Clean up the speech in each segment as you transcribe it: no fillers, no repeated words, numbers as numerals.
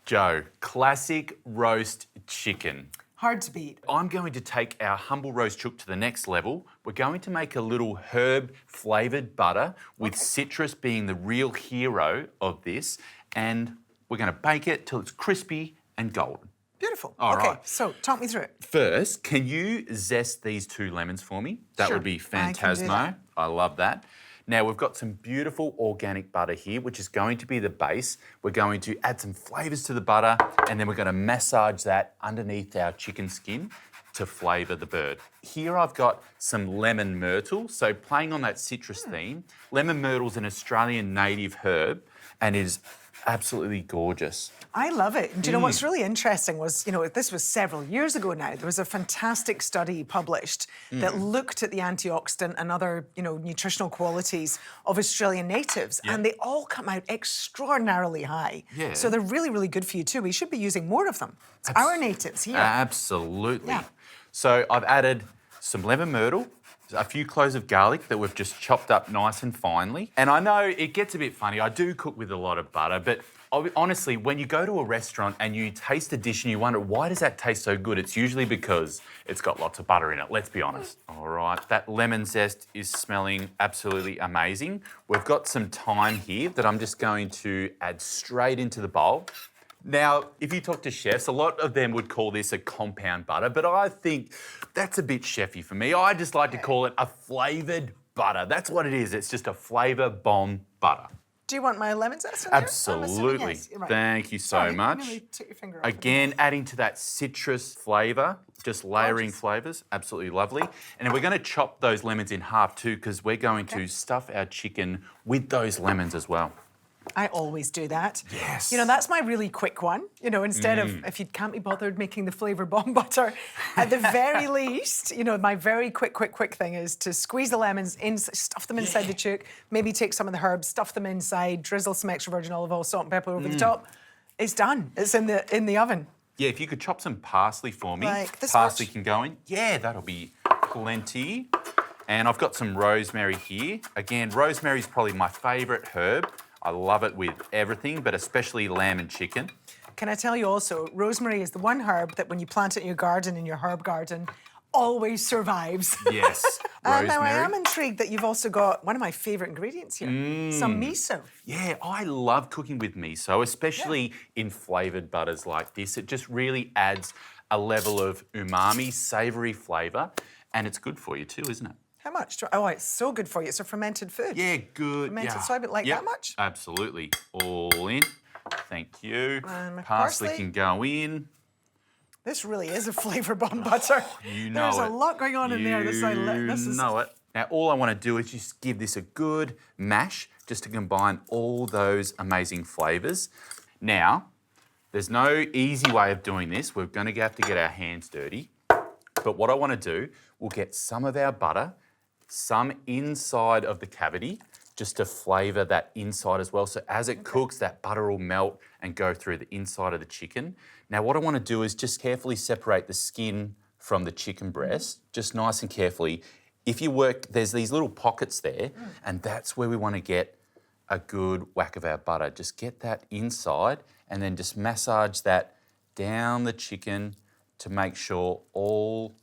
Joe, classic roast chicken. Hard to beat. I'm going to take our humble roast chook to the next level. We're going to make a little herb flavoured butter with citrus being the real hero of this, and we're going to bake it till it's crispy and golden. Beautiful. All okay, right. so talk me through it. First, can you zest these 2 lemons for me? That Sure, would be I can do fantasmo. that. I love that. Now, we've got some beautiful organic butter here, which is going to be the base. We're going to add some flavours to the butter, and then we're going to massage that underneath our chicken skin to flavour the bird. Here I've got some lemon myrtle. So playing on that citrus theme, lemon myrtle is an Australian native herb and is absolutely gorgeous. I love it. Do you know what's really interesting was, this was several years ago now. There was a fantastic study published that looked at the antioxidant and other, nutritional qualities of Australian natives, and they all come out extraordinarily high. Yeah. So they're really, really good for you too. We should be using more of them. It's our natives here. Absolutely. Yeah. So I've added some lemon myrtle, a few cloves of garlic that we've just chopped up nice and finely. And I know it gets a bit funny. I do cook with a lot of butter, but honestly, when you go to a restaurant and you taste a dish and you wonder, why does that taste so good? It's usually because it's got lots of butter in it, let's be honest. All right, that lemon zest is smelling absolutely amazing. We've got some thyme here that I'm just going to add straight into the bowl. Now, if you talk to chefs, a lot of them would call this a compound butter, but I think that's a bit chefy for me. I just like to call it a flavoured butter. That's what it is. It's just a flavour bomb butter. Do you want my lemon zest in there? Absolutely. Yes. Right. Thank you so Sorry, much. nearly took your finger off. Again, adding to that citrus flavour, just layering flavours, absolutely lovely. And then we're going to chop those lemons in half too, because we're going to stuff our chicken with those lemons as well. I always do that. Yes. That's my really quick one. Instead of, if you can't be bothered making the flavour bomb butter, at the very least, my very quick thing is to squeeze the lemons in, stuff them inside the chook, maybe take some of the herbs, stuff them inside, drizzle some extra virgin olive oil, salt and pepper over the top. It's done. It's in the oven. Yeah, if you could chop some parsley for me. Like this parsley much? can go in. Yeah, that'll be plenty. And I've got some rosemary here. Again, rosemary is probably my favourite herb. I love it with everything, but especially lamb and chicken. Can I tell you also, rosemary is the one herb that when you plant it in your garden, in your herb garden, always survives. Yes, rosemary. Now I am intrigued that you've also got one of my favourite ingredients here, some miso. Yeah, I love cooking with miso, especially in flavoured butters like this. It just really adds a level of umami, savoury flavour, and it's good for you too, isn't it? How much? Oh, it's so good for you. It's a fermented food. Yeah, good. Fermented soy, but that much? Absolutely. All in. Thank you. And my Parsley parsley. can go in. This really is a flavour bomb butter. You know There's it. a lot going on in there. This is know it. Now, all I want to do is just give this a good mash just to combine all those amazing flavours. Now, there's no easy way of doing this. We're going to have to get our hands dirty. But what I want to do, we'll get some of our butter, some inside of the cavity, just to flavour that inside as well. So as it cooks, that butter will melt and go through the inside of the chicken. Now, what I want to do is just carefully separate the skin from the chicken breast, just nice and carefully. If you work, there's these little pockets there, and that's where we want to get a good whack of our butter. Just get that inside and then just massage that down the chicken to make sure all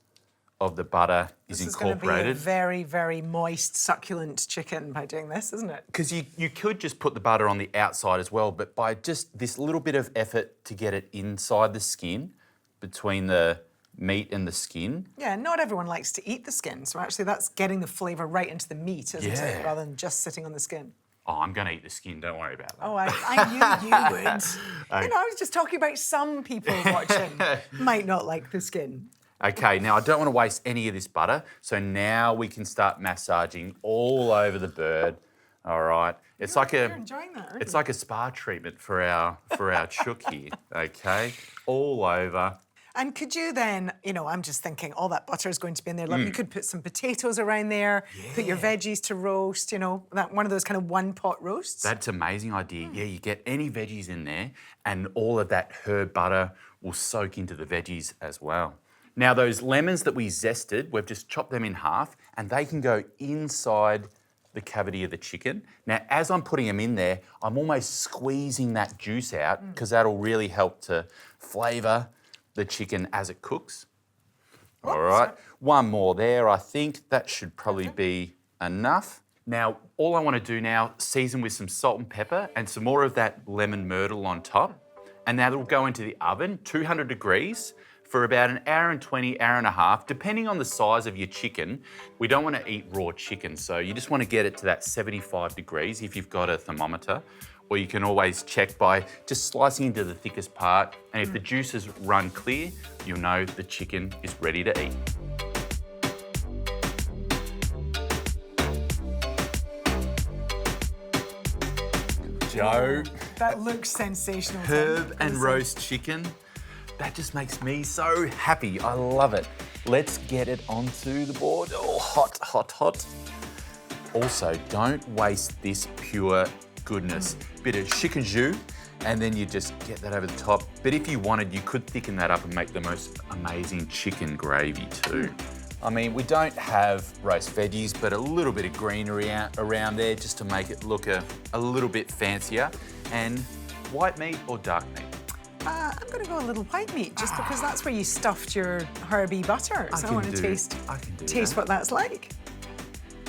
of the butter is incorporated. This is going to be a very, very moist, succulent chicken by doing this, isn't it? Because you could just put the butter on the outside as well, but by just this little bit of effort to get it inside the skin, between the meat and the skin. Yeah, not everyone likes to eat the skin, so actually that's getting the flavour right into the meat, isn't it? Rather than just sitting on the skin. Oh, I'm going to eat the skin, don't worry about that. Oh, I knew you would. I was just talking about some people watching might not like the skin. Okay, now I don't want to waste any of this butter, so now we can start massaging all over the bird. All right, it's like you're enjoying that, aren't it's you? like a spa treatment for our chook here. Okay, all over. And could you then, I'm just thinking all that butter is going to be in there. Like you could put some potatoes around there, put your veggies to roast, that one of those kind of one-pot roasts. That's an amazing idea. Yeah, you get any veggies in there and all of that herb butter will soak into the veggies as well. Now, those lemons that we zested, we've just chopped them in half and they can go inside the cavity of the chicken. Now, as I'm putting them in there, I'm almost squeezing that juice out because that'll really help to flavour the chicken as it cooks. All right, one more there. I think that should probably be enough. Now, all I want to do now, season with some salt and pepper and some more of that lemon myrtle on top. And that'll go into the oven, 200 degrees, for about an hour and 20, hour and a half, depending on the size of your chicken. We don't want to eat raw chicken, so you just want to get it to that 75 degrees if you've got a thermometer, or you can always check by just slicing into the thickest part, and if the juices run clear, you'll know the chicken is ready to eat. Joe. That looks sensational. Herb and roast chicken. That just makes me so happy. I love it. Let's get it onto the board. Oh, hot, hot, hot. Also, don't waste this pure goodness. Bit of chicken jus, and then you just get that over the top. But if you wanted, you could thicken that up and make the most amazing chicken gravy too. I mean, we don't have roast veggies, but a little bit of greenery around there just to make it look a little bit fancier. And white meat or dark meat? I'm going to go a little white meat, just because that's where you stuffed your herby butter. So I want to taste what that's like.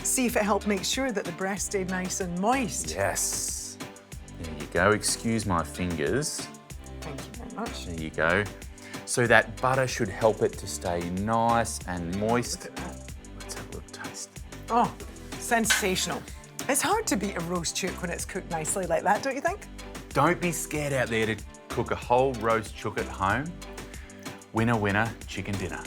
See if it helped make sure that the breast stayed nice and moist. Yes. There you go. Excuse my fingers. Thank you very much. There you go. So that butter should help it to stay nice and moist. Look at that. Let's have a little taste. Oh, sensational. It's hard to beat a roast chook when it's cooked nicely like that, don't you think? Don't be scared out there to cook a whole roast chook at home. Winner, winner, chicken dinner.